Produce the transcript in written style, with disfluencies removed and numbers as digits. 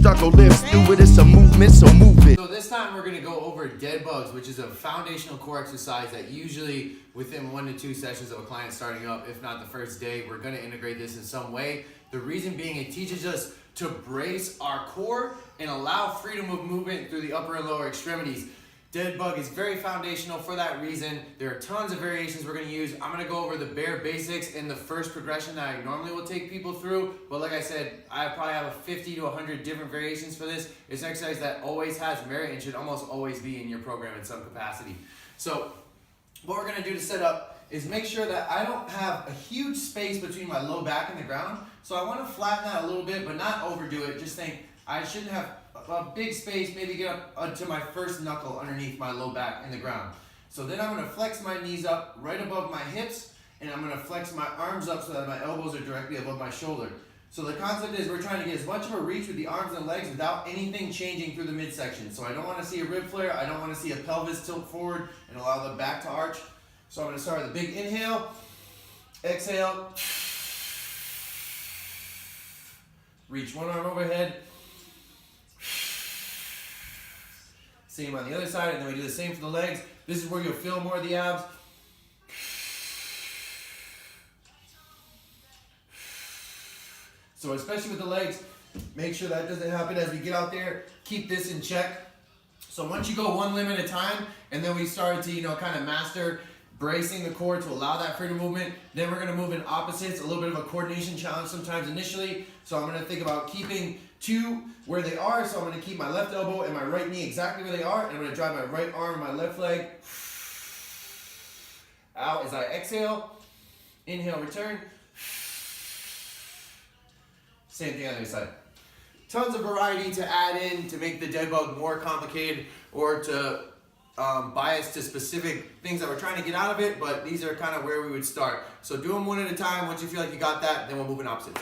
Stucco lifts, do it, it's a movement, so move it. So this time we're gonna go over dead bugs, which is a foundational core exercise that usually within 1 to 2 sessions of a client starting up, if not the first day, we're gonna integrate this in some way. The reason being, it teaches us to brace our core and allow freedom of movement through the upper and lower extremities. Dead bug is very foundational for that reason. There are tons of variations we're gonna use. I'm gonna go over the bare basics in the first progression that I normally will take people through. But like I said, I probably have 50 to 100 different variations for this. It's an exercise that always has merit and should almost always be in your program in some capacity. So what we're gonna do to set up is make sure that I don't have a huge space between my low back and the ground. So I wanna flatten that a little bit, but not overdo it. Just think, I shouldn't have a big space, maybe get up to my first knuckle underneath my low back in the ground. So then I'm gonna flex my knees up right above my hips, and I'm gonna flex my arms up so that my elbows are directly above my shoulder. So the concept is we're trying to get as much of a reach with the arms and legs without anything changing through the midsection. So I don't wanna see a rib flare, I don't wanna see a pelvis tilt forward and allow the back to arch. So I'm gonna start with a big inhale, exhale, reach one arm overhead, same on the other side, and then we do the same for the legs. This is where you'll feel more of the abs. So especially with the legs, make sure that doesn't happen as we get out there. Keep this in check. So once you go one limb at a time, and then we start to, kind of master bracing the core to allow that freedom movement, then we're gonna move in opposites, a little bit of a coordination challenge sometimes initially. So I'm gonna think about keeping two where they are. So I'm gonna keep my left elbow and my right knee exactly where they are, and I'm gonna drive my right arm and my left leg out as I exhale. Inhale, return. Same thing on the other side. Tons of variety to add in to make the dead bug more complicated or to bias to specific things that we're trying to get out of it, but these are kind of where we would start. So do them one at a time. Once you feel like you got that, then we'll move in opposites.